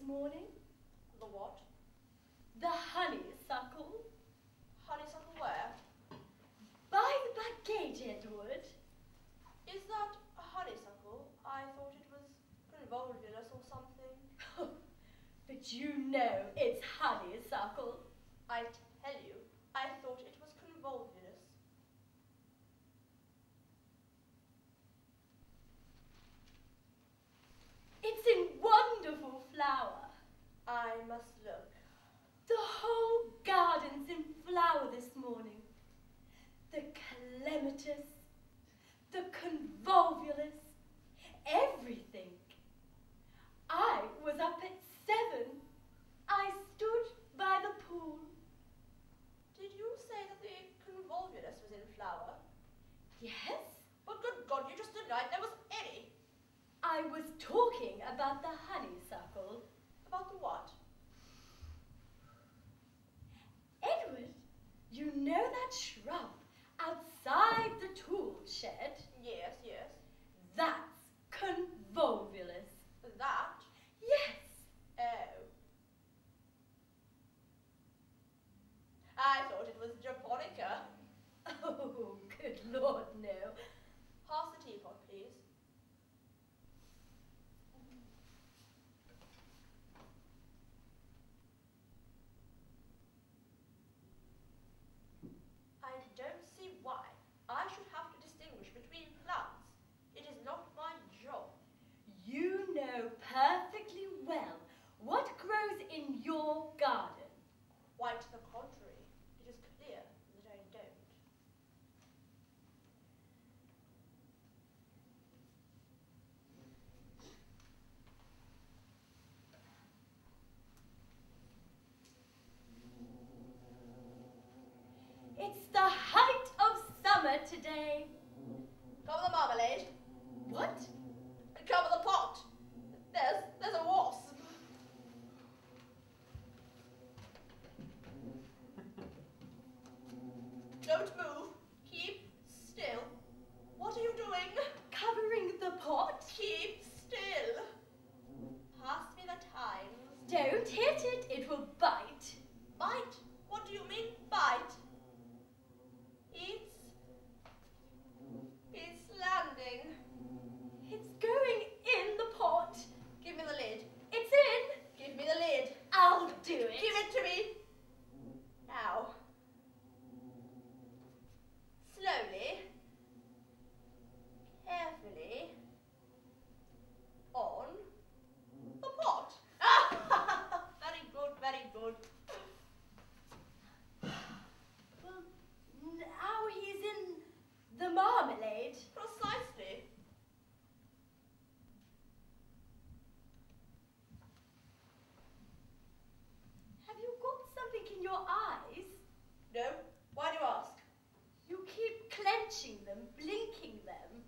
morning? The what? The honeysuckle. Honeysuckle where? By the back gate, Edward. Is that a honeysuckle? I thought it was convolvulus or something. Oh, but you know it's honeysuckle. I tell you, I thought it was convolvulus. It's in wonderful flower. I must look. The whole garden's in flower this morning. The clematis, the convolvulus, everything. I was up at 7. I stood by the pool. Did you say that the convolvulus was in flower? Yes? But good God, you just denied there was any. I was talking about the honeysuckle. About the what? Edward, you know that shrub outside the tool shed? Yes, yes. That's convolvulus. That? Yes. Oh. I thought it was japonica. Oh, good Lord, no. Pass the teapot, please. I don't see why I should have to distinguish between plants. It is not my job. You know perfectly well what grows in your garden. Quite the contrary. It is clear that I don't. It's the height of summer today. Cover the marmalade. What? And cover the pot. There's a wasp. Don't move. Keep still. What are you doing? Covering the pot? Keep still. Pass me the Times. Don't hit it, it will bite. Bite? What do you mean, bite? It's landing. It's going in the pot. Give me the lid. It's in. Give me the lid. I'll do it. Give it to me. Now. Slowly. Carefully. On the pot. Very good, very good. Well, now he's in the marmalade. Precisely. Have you got something in your eyes? No? Why do you ask? You keep clenching them, blinking them.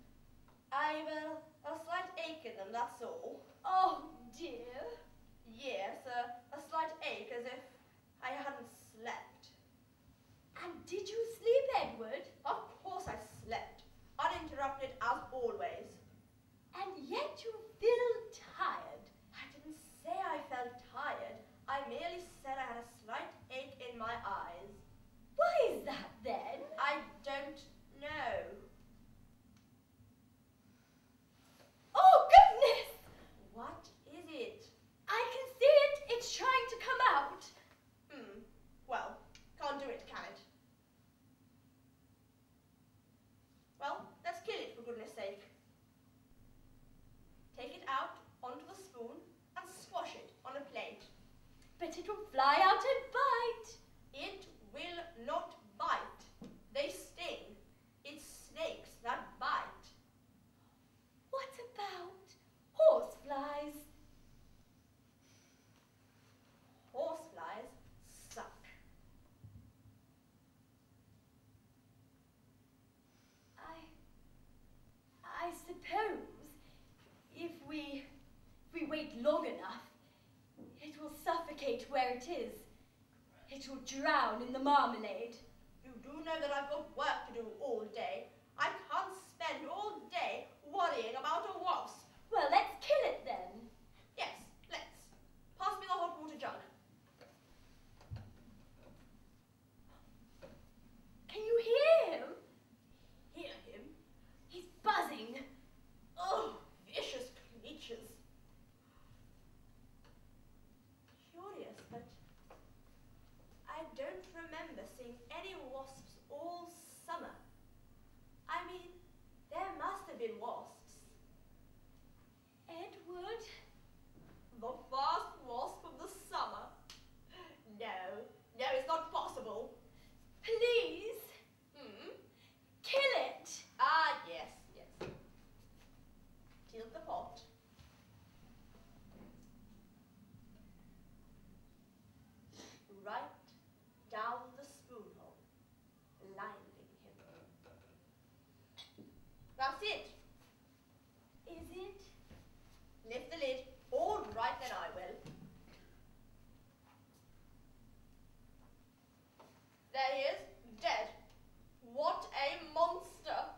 I've a slight ache in them, that's all. Oh, dear. Yes, a slight ache as if I hadn't slept. And did you sleep, Edward? Of course I slept. Uninterrupted as always. And yet you feel tired. I didn't say I felt tired. I merely said I had a slight ache in my eyes. Why is that, then? I don't know. Oh, goodness! What is it? I can see it. It's trying to come out. Well, can't do it, can it? Well, let's kill it, for goodness sake. Take it out onto the spoon and squash it on a plate. But it will fly out and bite. It will not bite. They sting. It's snakes that bite. What about horseflies? Horseflies suck. I suppose if we wait long enough, it will suffocate where it is. It will drown in the marmalade. You do know that I've got work to do all day. I can't spend all day worrying about a wasp. Well, let's kill it then. Yes, let's. Pass remember seeing any wasps all summer. I mean, there must have been wasps. Edward? The first wasp of the summer. No, no, it's not possible. Please? Kill it! Ah, yes, yes. Tilt the pot. Right down the spoon hole, blinding him. That's it. Is it? Lift the lid. All right, then I will. There he is, dead. What a monster!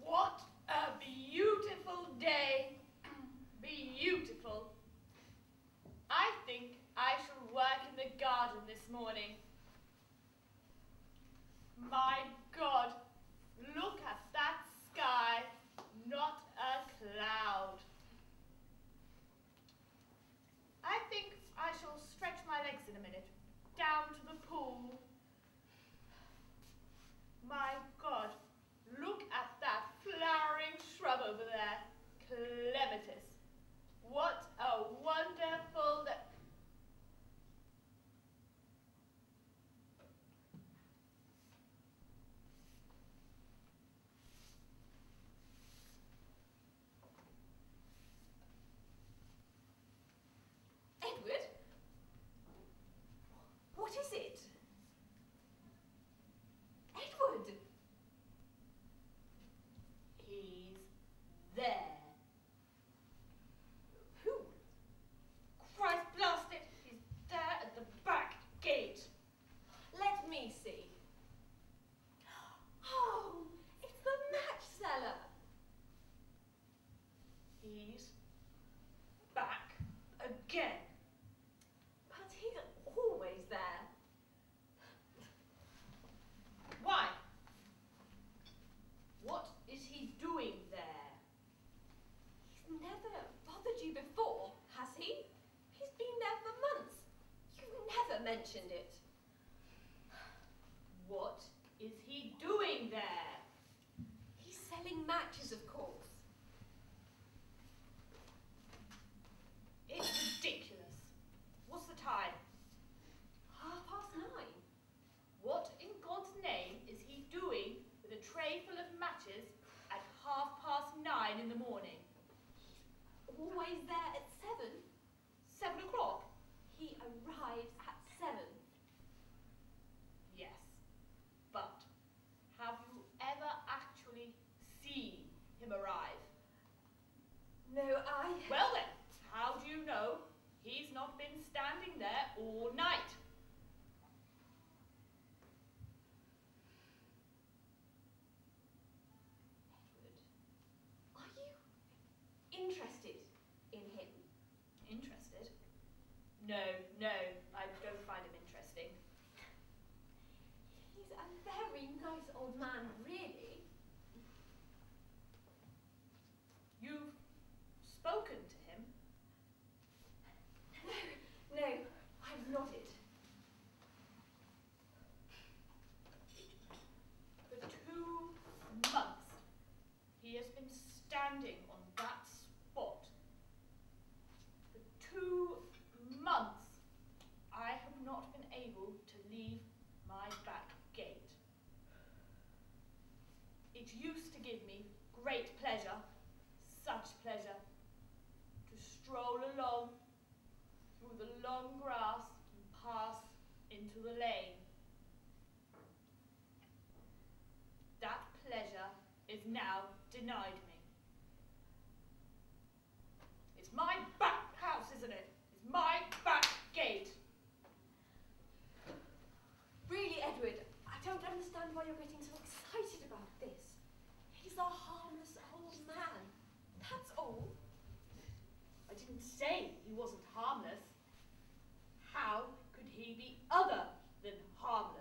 What a beautiful day. Beautiful. I think I shall work in the garden this morning. My God, look at that sky. Not a cloud. I think I shall stretch my legs in a minute. Down to the pool. My God, look at that flowering shrub over there. Clematis. What a wonderful... Edward? What is it? Edward! He's there. Who? Christ blast it! He's there at the back gate. Let me see. Oh, it's the match seller. He's back again. But he's always there. Why? What is he doing there? He's never bothered you before, has he? He's been there for months. You've never mentioned it. What is he doing there? He's selling matches, of course. It's ridiculous. What's the time? 9:30. What in God's name is he doing with a tray full of matches at 9:30 in the morning? Always there at 7. 7 o'clock? He arrives at 7. Yes. But have you ever actually seen him arrive? No, Well then, how do you know he's not been standing there all night? Edward, are you interested in him? Interested? No, I don't find him interesting. He's a very nice old man, really. You've spoken to him? No, I've nodded. For 2 months, he has been standing on that spot. For 2 months, I have not been able to leave my back gate. It used to give me great pleasure, such pleasure, to stroll along through the long grass and pass into the lane. That pleasure is now denied me. It's my back house, isn't it? It's my back gate. Really, Edward, I don't understand why you're getting so excited about this. He's a harmless old man. That's all. I didn't say say he wasn't harmless. How could he be other than harmless?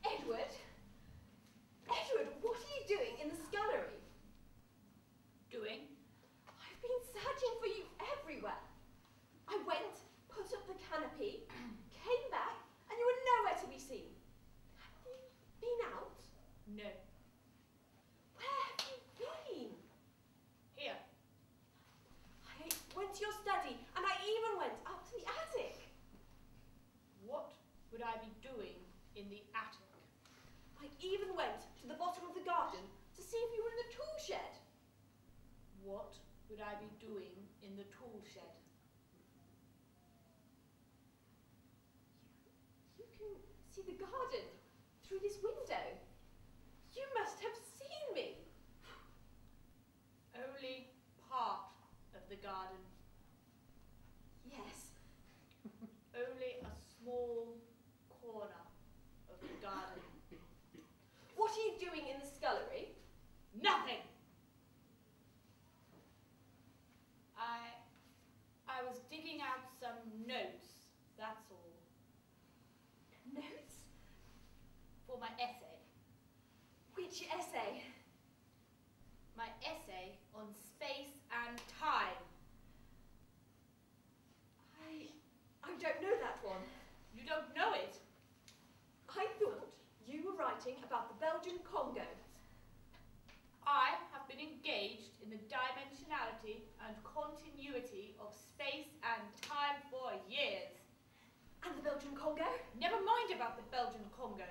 Edward? Edward, what are you doing in the scullery? Doing? I've been searching for you everywhere. I went, put up the canopy, came back, and you were nowhere to be seen. Have you been out? No. Where have you been? Here. I went to your study, and I even went up to the attic. What would I be doing in the attic? I even went to the bottom of the garden to see if you were in the tool shed. What would I be doing in the tool shed? You can see the garden through this window. You must have seen me. Only part of the garden. Yes. Only a small corner of the garden. What are you doing in the scullery? Nothing! I was digging out some notes, that's all. Notes? For my essay. Which essay? My essay on space and time. I don't know that one. You don't know it? I thought you were writing about the Belgian Congo. I have been engaged in the dimensionality and continuity of space and time for years. And the Belgian Congo? Never mind about the Belgian Congo.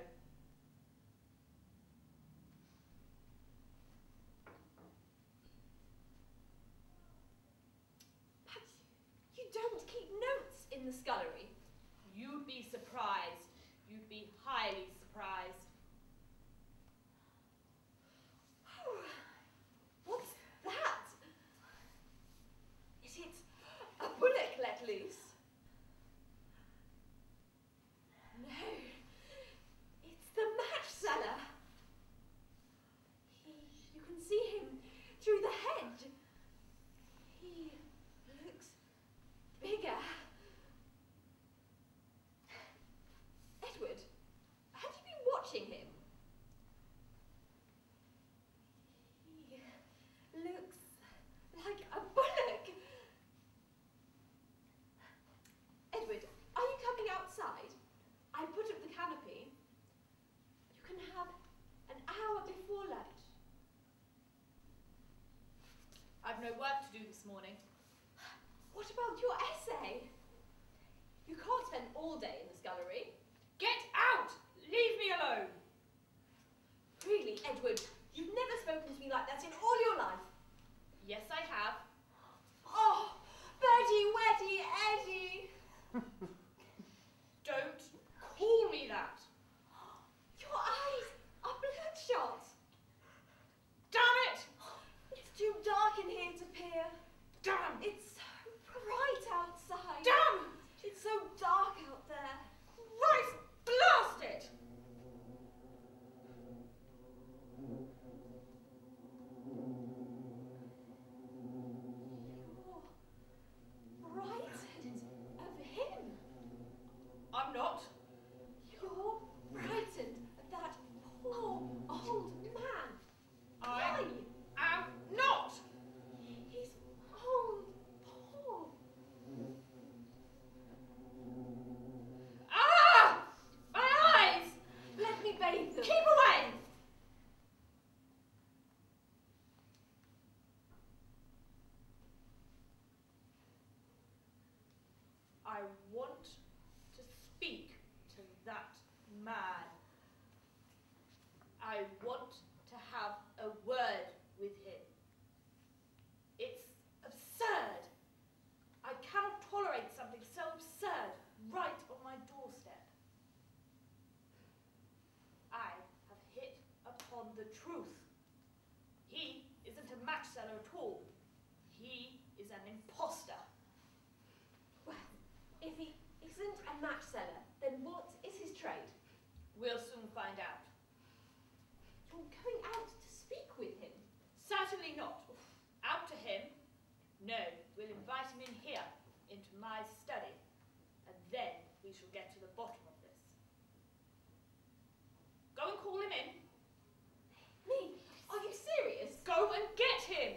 But you don't keep notes in the scullery. You'd be surprised. You'd be highly surprised. What's that? Is it a bullock let loose? No, it's the match seller. You can see him through the hedge. He looks bigger. Edward, have you been watching him? He looks like a bullock. Edward, are you coming outside? I put up the canopy. You can have an hour before lunch. I've no work to do this morning. What about your essay? You can't spend all day in the scullery. Get out! Leave me alone! Really, Edward, you've never spoken to me like that in all your life. Yes, I have. Oh, Birdie, Weddy, Eddie. Don't call me that. Your eyes are bloodshot. Damn it! It's too dark in here to peer. Damn! It's so bright outside. Damn! It's so dark out there. that man. I want to have a word with him. It's absurd. I cannot tolerate something so absurd right on my doorstep. I have hit upon the truth. He isn't a match seller at all. He is an imposter. Well, if he isn't a match seller, then what is his trade? We'll soon find out. You're going out to speak with him? Certainly not. Out to him? No, we'll invite him in here, into my study, and then we shall get to the bottom of this. Go and call him in. Me? Are you serious? Go and get him!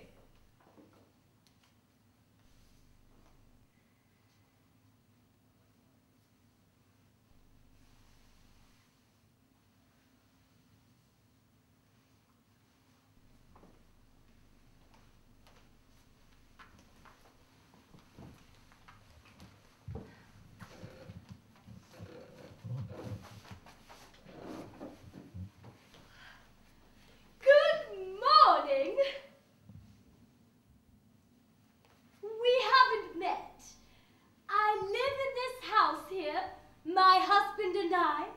Good morning. We haven't met. I live in this house here, my husband and I.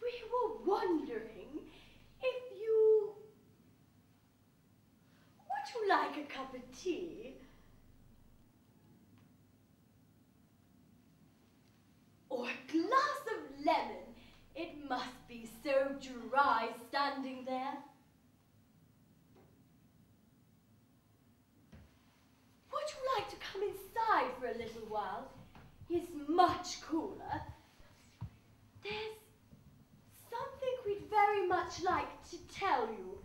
We were wondering if you... Would you like a cup of tea? Or a glass of lemon? It must be so dry standing there. Would you like to come inside for a little while? It's much cooler. There's something we'd very much like to tell you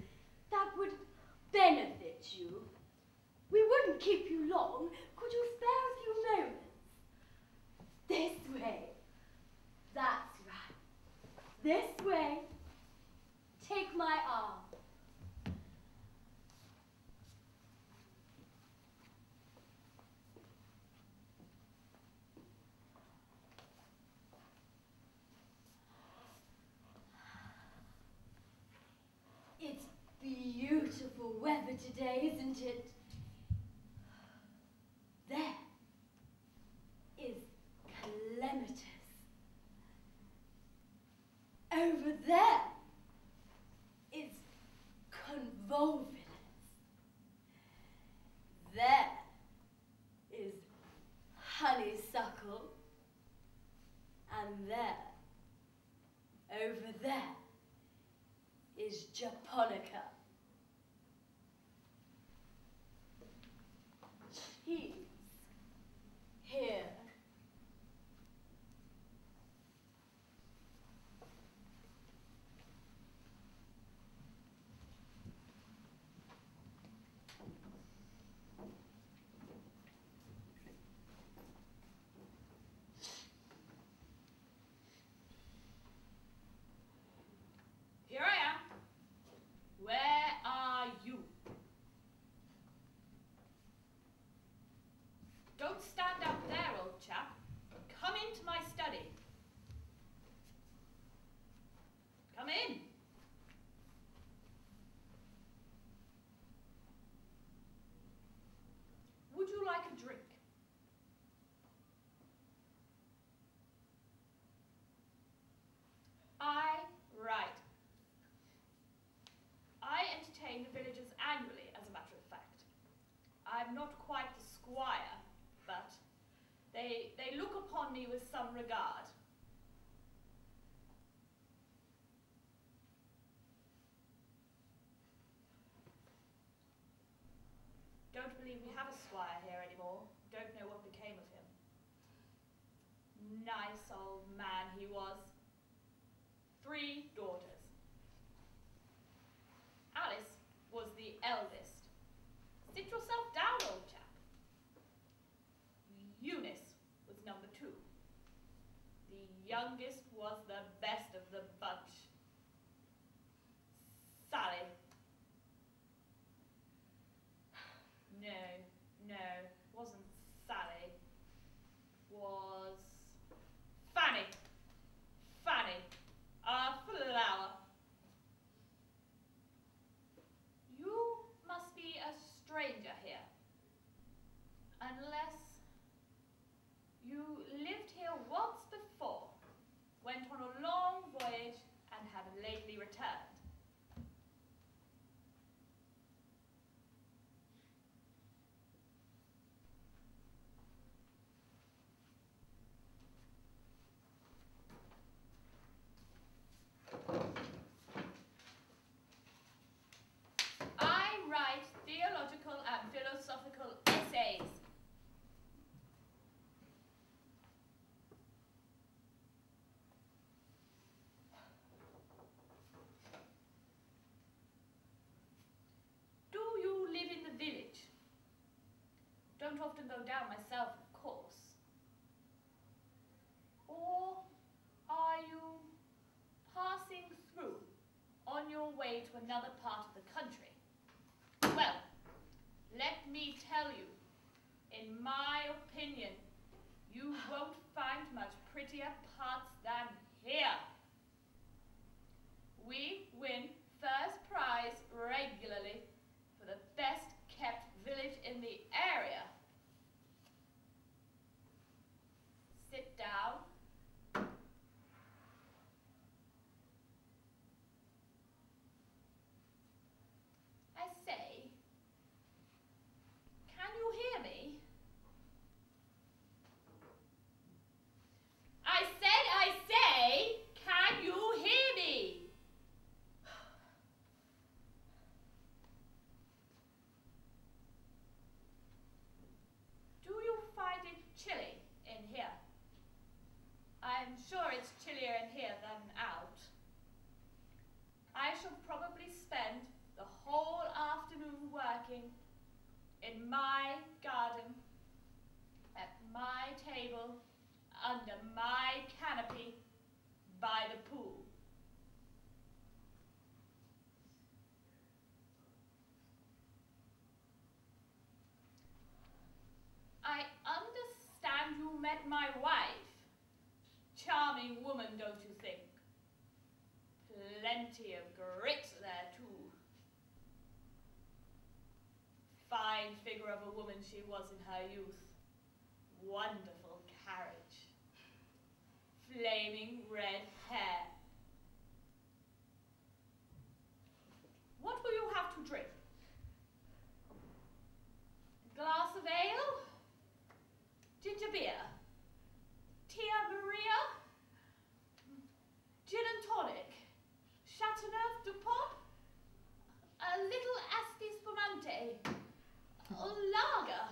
that would benefit you. We wouldn't keep you long. Could you spare a few moments? This way. That's right. This way. Take my arm. It's beautiful weather today, isn't it? There is clematis. Over there is convolvulus. There is honeysuckle. And there, over there, is japonica. Cheese. Here. Here I am. Where are you? Don't stand out there, old chap. Come into my study. Come in. Would you like a drink? Right. I entertain the villagers annually, as a matter of fact. I'm not quite the squire, but they look upon me with some regard. Don't believe we have a squire here anymore. Don't know what became of him. Nice old man he was. 3 daughters. Alice was the eldest. Sit yourself down, old chap. Eunice was number 2. The youngest was the best of the bunch. Sally. No, No, wasn't Sally. Was Fanny. Fanny, a flower. You must be a stranger here. Unless you lived here once before, went on a long voyage, and have lately returned. I write theological and philosophical essays. Do you live in the village? Don't often go down myself, of course. Or are you passing through on your way to another part of the country? Well, let me tell you, in my opinion, you won't find much prettier parts than here. We win first prize regularly for the best kept village in the area. Sit down. I say, can you hear me? I say, can you hear me? Do you find it chilly in here? I'm sure it's chillier in here than out. I shall probably spend the whole afternoon working in my garden, at my table, under my canopy, by the pool. I understand you met my wife. Charming woman, don't you think? Plenty of grit there, too. Fine figure of a woman she was in her youth. Wonderful carriage. Flaming red hair. What will you have to drink? A glass of ale? Ginger beer? Tia Maria? Gin and tonic? Chateauneuf du Pape? A little Asti Spumante? Or lager?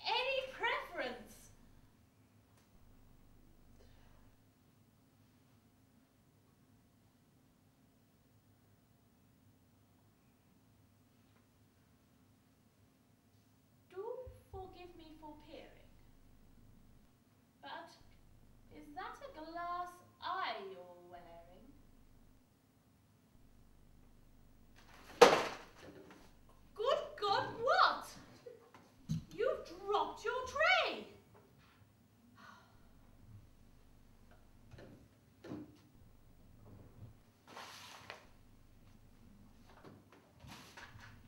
Any preference? Do forgive me for peering, but is that a glass eye you're wearing? Good God, what? You've dropped your tray.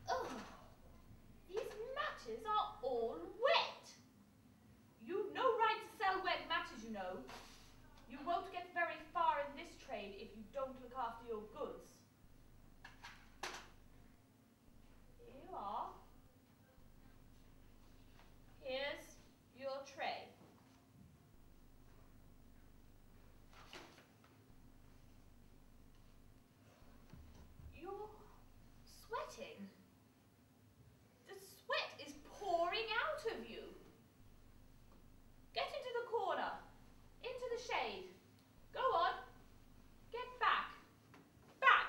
Oh, these matches are all wet. You've no right to sell wet matches, you know. You won't get very far in this trade if you don't look after your goods. Here you are. Here's your tray. You're sweating. The sweat is pouring out of you. Get into the corner, into the shade. Go on. Get back. Back.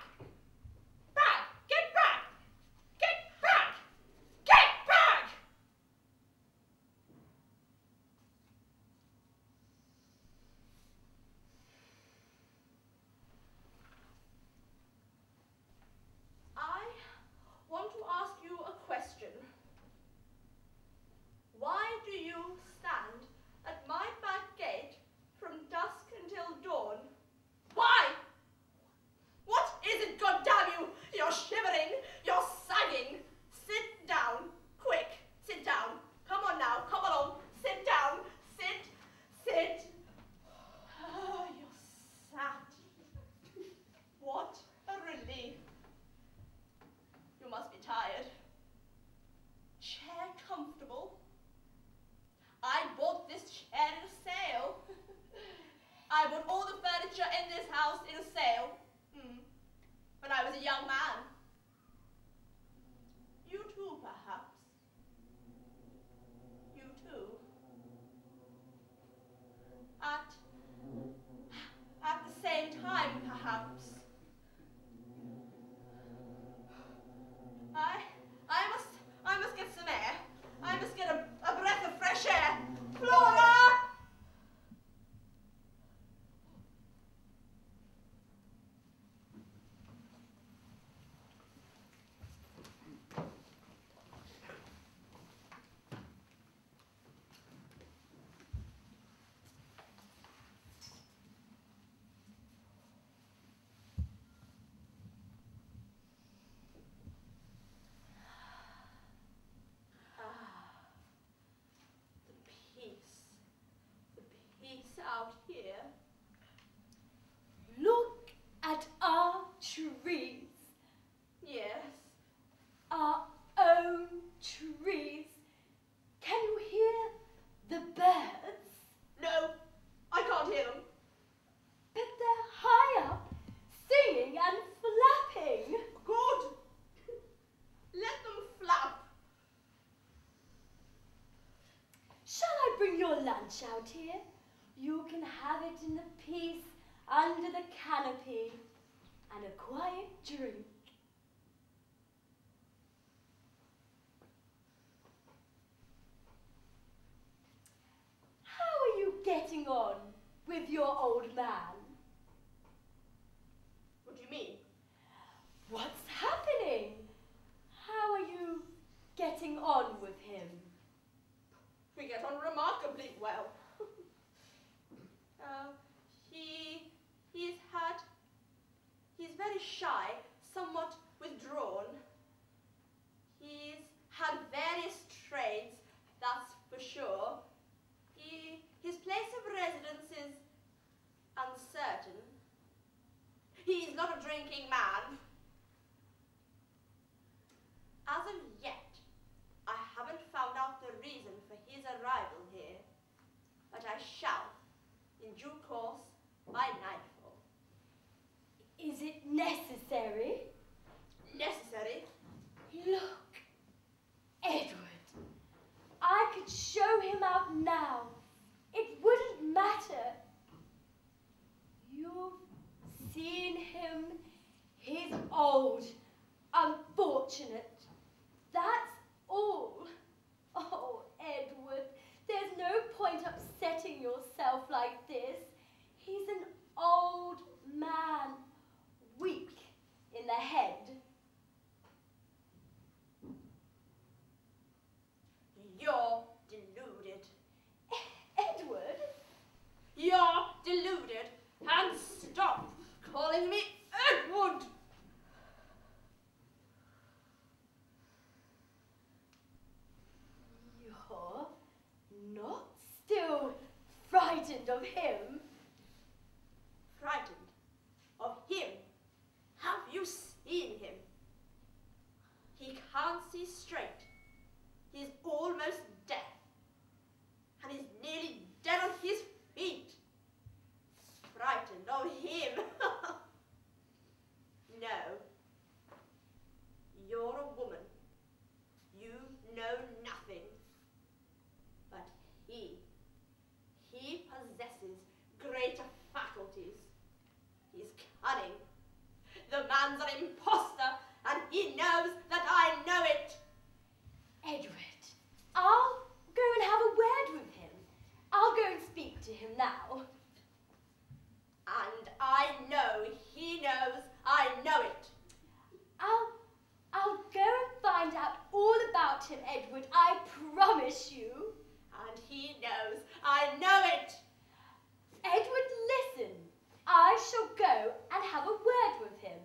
a young man. You too, perhaps. You too. At the same time, perhaps. I must get some air. I must get a breath of fresh air. Flora! Out here. Look at our trees. Yes. Our own trees. Can you hear the birds? No, I can't hear them. But they're high up, singing and flapping. Good. Let them flap. Shall I bring your lunch out here? You can have it in the peace under the canopy and a quiet drink. How are you getting on with your old man? What do you mean? What's happening? How are you getting on with him? We get on remarkably well. He's very shy, somewhat withdrawn. He's had various trades, that's for sure. His place of residence is uncertain. He's not a drinking man. As of yet, I haven't found out the reason for his arrival here, but I shall, in due course, by nightfall. Is it necessary? Necessary? Look, Edward, I could show him out now. It wouldn't matter. You've seen him. He's old, unfortunate. That's all. Oh, Edward, there's no point upsetting yourself like this. He's an old man, weak in the head. You're deluded. Edward? You're deluded. And stop calling me Edward. You're not still frightened of him? Frightened of him? Have you seen him? He can't see straight. He's almost deaf. And he's nearly dead on his feet. Frightened of him? No. You're a woman. You know nothing. But he possesses greater faculties. He's cunning. The man's an imposter, and he knows that I know it. Edward, I'll go and have a word with him. I'll go and speak to him now. And I know he knows I know it. I'll go and find out all about him, Edward, I promise you. And he knows I know it. Edward, listen. I shall go and have a word with him,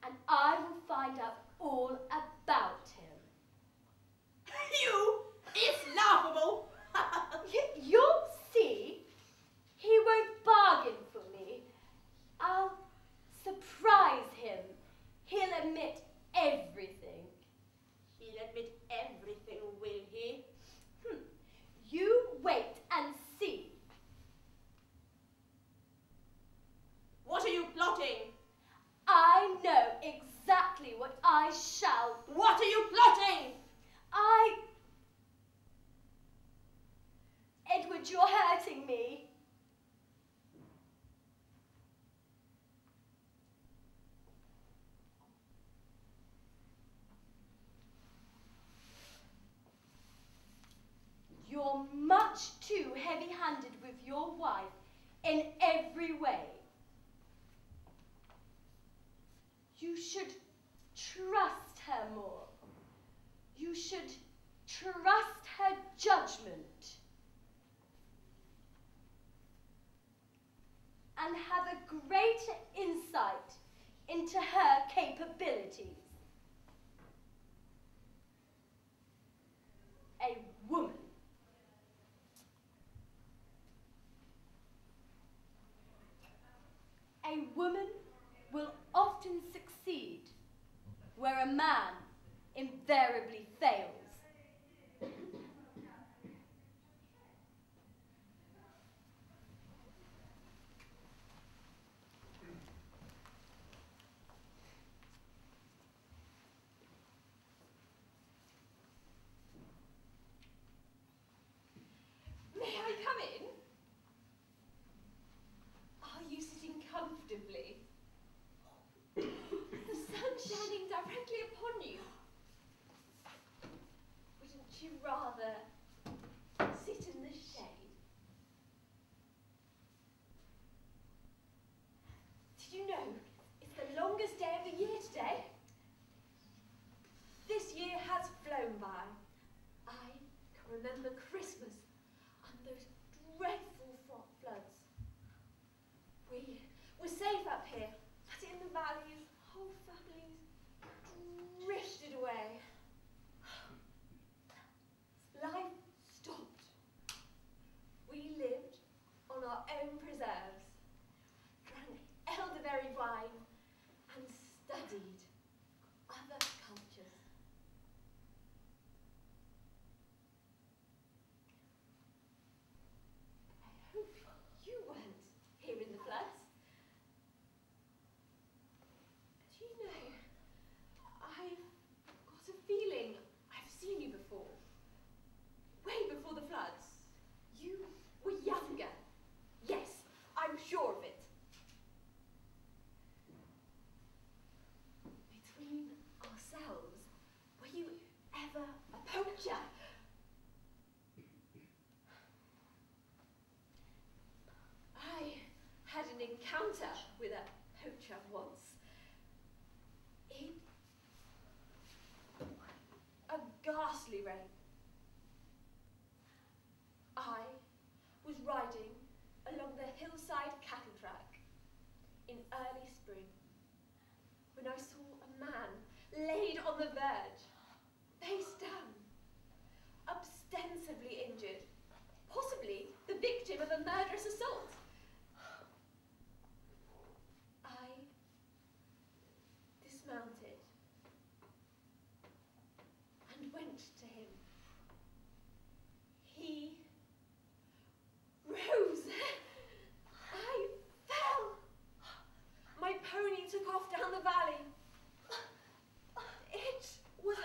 and I will find out all about him. You? It's laughable. You'll see. He won't bargain for me. I'll surprise him. He'll admit everything. He'll admit everything, will he? You wait and see. What are you plotting? I know exactly much too heavy-handed with your wife in every way. You should trust her more. You should trust her judgment. And have a greater insight into her capabilities. A woman. A woman will often succeed where a man invariably fails. May I come in? Are you sitting comfortably? The sun shining directly upon you. Wouldn't you rather sit in the shade? Did you know it's the longest day of the year today? This year has flown by. I can remember Christmas and those dreadful floods. We were safe up here, but in the valleys, whole families drifted away. Life stopped. We lived on our own preserves, drank elderberry wine, and studied other cultures. I hope you weren't here in the floods. But you know, I've got a feeling I've seen you before. Way before the floods. You were younger. Yes, I'm sure of it. Between ourselves, were you ever a poacher? I had an encounter with a poacher once. A ghastly rain. I was riding along the hillside cattle track in early spring when I saw a man laid on the verge, face down, ostensibly injured, possibly the victim of a murderous assault. I dismounted and went to him. He rose. I fell. My pony took off down the valley. It was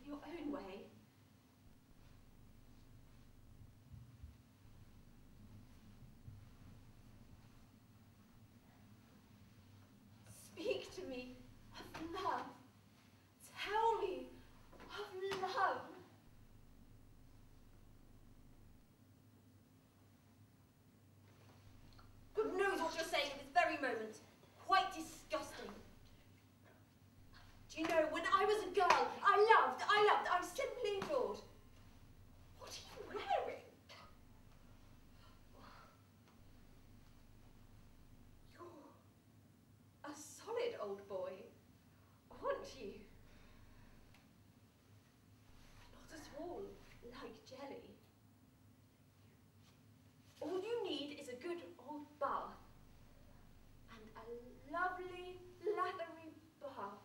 your own way. Speak to me of love. Tell me of love. God knows what you're saying at this very moment. Quite disgusting. Do you know, when I was a girl, I simply adored. What are you wearing? You're a solid old boy, aren't you? Not at all like jelly. All you need is a good old bath. And a lovely, lathery bath.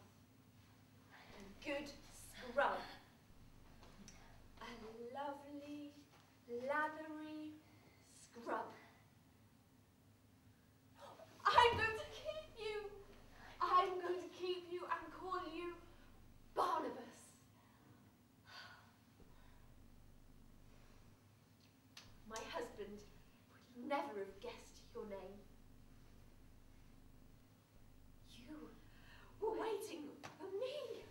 And good scrub. A lovely, lathery scrub. I'm going to keep you. I'm going to keep you and call you Barnabas. My husband would never have guessed your name. You were waiting for me.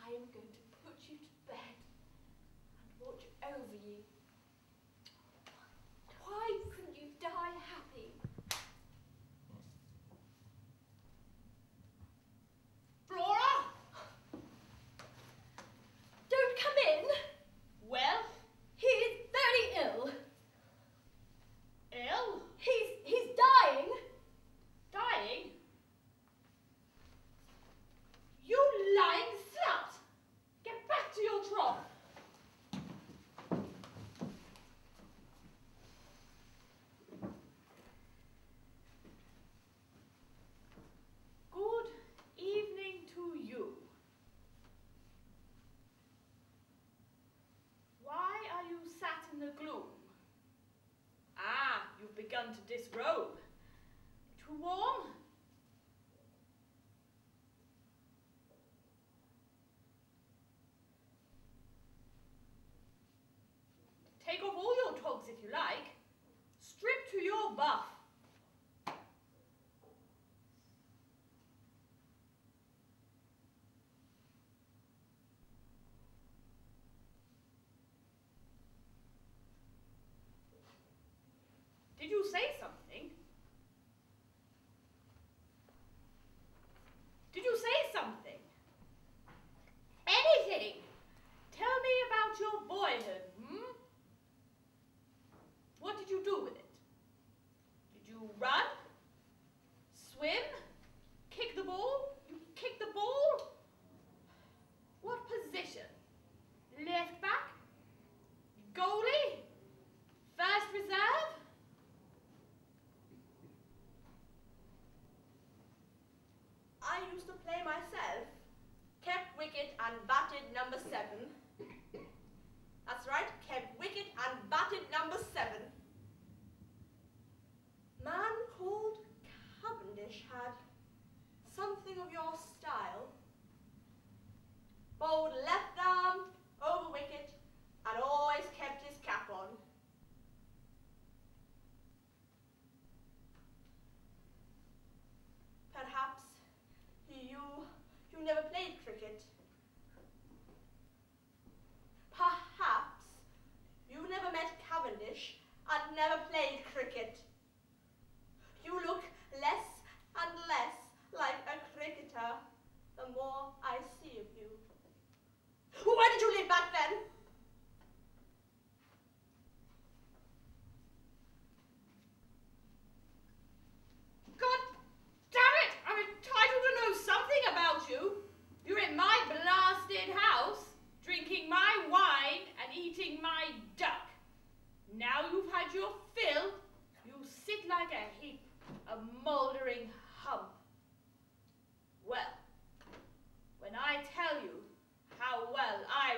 I am going to put you to bed and watch over you. Why couldn't you die happy? Flora! Don't come in. Well, He is very ill. ill? He's dying. Dying? You lying slut! Get back to your trough! Good evening to you. Why are you sat in the gloom? Ah, you've begun to disrobe. Too warm? Take off all your togs if you like. Strip to your buff. Did you say something? Did you say something? Anything! Tell me about your boyhood, hmm? What did you do with it? Did you run? Swim? Kick the ball? You kicked the ball? What position? Left back? Goalie? First reserve? I used to play myself. Kept wicket and batted number 7. That's right, kept wicket and batted number 7. Man called Cavendish had something of your style. Bowled left arm, over wicket, and always kept his cap on. Perhaps you never played cricket. Perhaps you never met Cavendish and never played cricket. You look less and less like a cricketer the more I see of you. Where did you live back then? God damn it! I'm entitled to know something about you. You're in my blasted house, drinking my wine and eating my duck. Now you've had your fill, you sit like a heap, a mouldering hump. Well, when I tell you how well I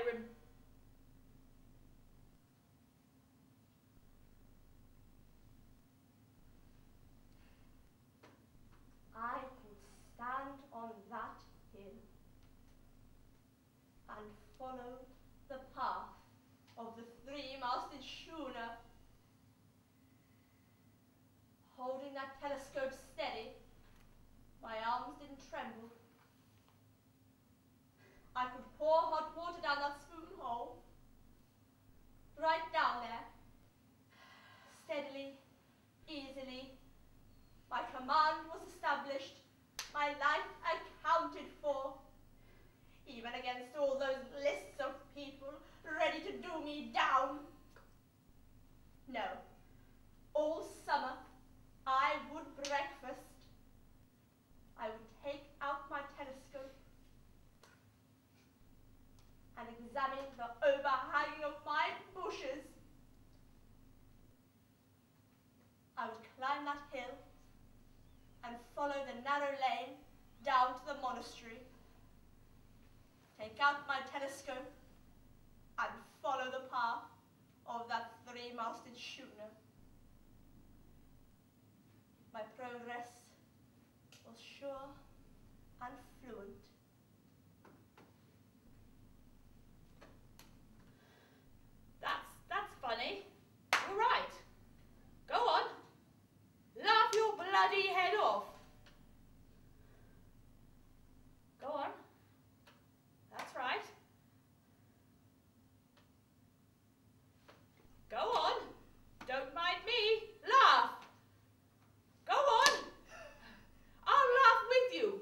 I can stand on that hill. and followed the path of the three-masted schooner. Holding that telescope steady, my arms didn't tremble. I could pour hot water down that spoon hole, right down there, steadily, easily. My command was established, my life accounted for, even against all those lists of people ready to do me down. No, all summer I would breakfast. I would take out my telescope and examine the overhanging of my bushes. I would climb that hill and follow the narrow lane down to the monastery, take out my telescope and follow the path of that three-masted schooner. My progress was sure and fluent. That's funny. You're right. Go on. Laugh your bloody head off. Go on. That's right. Go on. Don't mind me. Laugh. Go on. I'll laugh with you.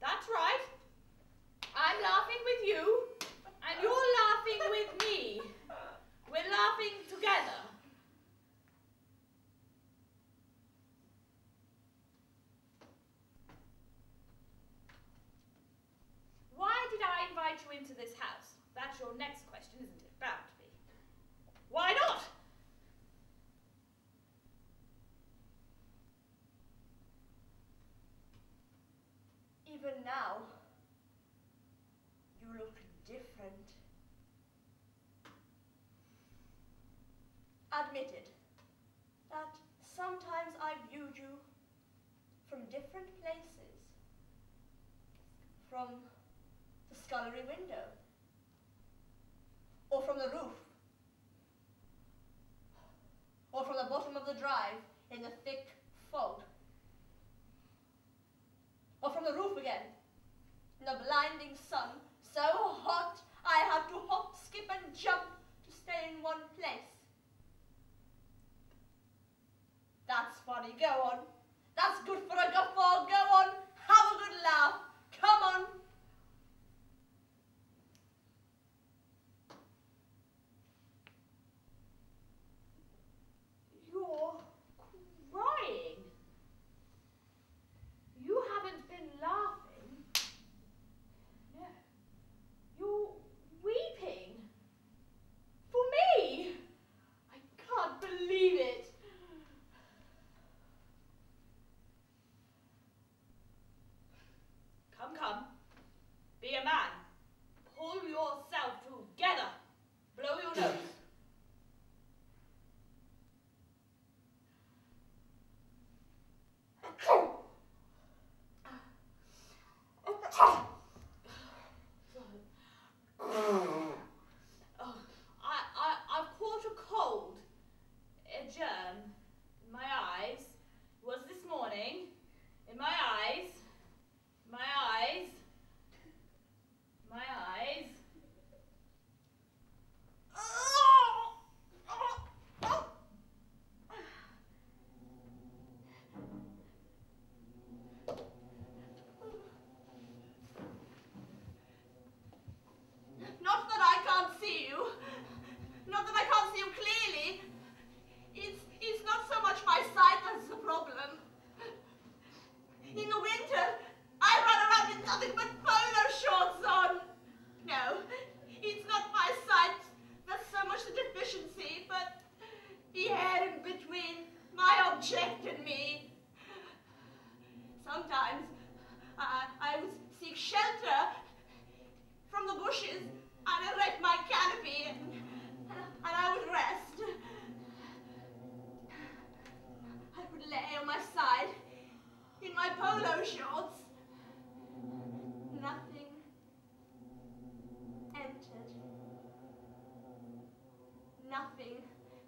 That's right. I'm laughing with you, and you're laughing with me. We're laughing together. Why did I invite you into this house? That's your next question, isn't it? Bound to be. Why not? Even now, you look different. Admitted that sometimes I viewed you from different places. From the scullery window, or from the roof, or from the bottom of the drive in the thick fog, or from the roof again, in the blinding sun, so hot I had to hop, skip and jump to stay in one place. That's funny, go on. That's good for a guffaw, go on, have a good laugh, come on. You're crying. You haven't been laughing. No. You're weeping. For me. I can't believe it. nothing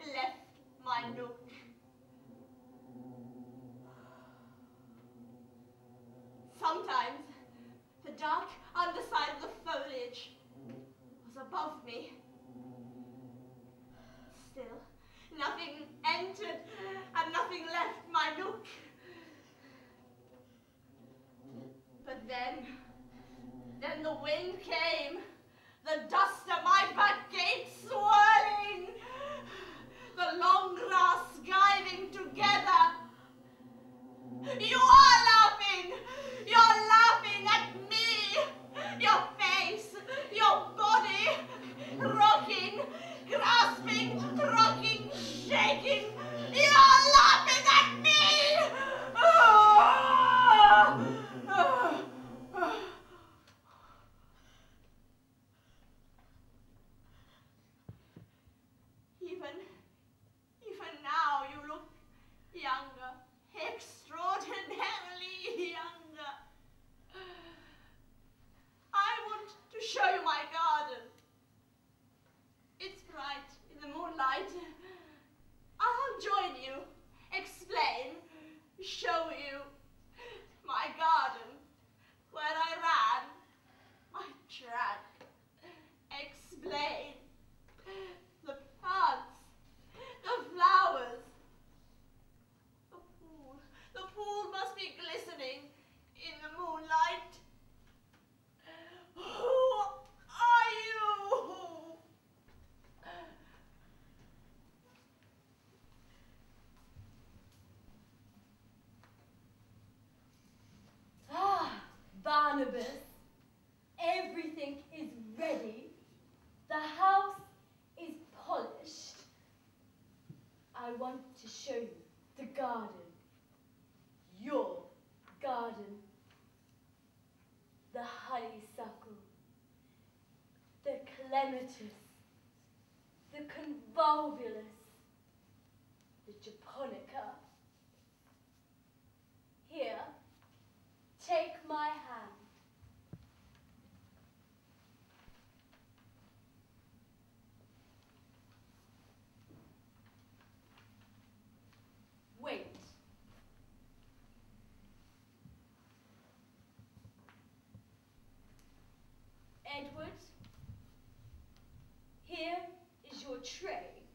left my nook. Sometimes the dark underside of the foliage was above me. Still, nothing entered and nothing left my nook. But then the wind came, the dust at my back gate swirling, the long grass giving together. You are laughing! You're laughing at me! Your face, your body, rocking, grasping, rocking, shaking. You're laughing at me! Even now you look younger, extraordinarily younger. I want to show you my garden. It's bright in the moonlight. I'll join you, explain, show you my garden, where I ran, my track, explain the plants, the flowers, the pool must be glistening in the moonlight. Who are you? Ah, Barnabas, everything is ready. The house is polished. I want to show you the garden. Your garden. The honeysuckle, the clematis, the convolvulus, the japonica. Here, take my hand. Wait. Edward, here is your tray.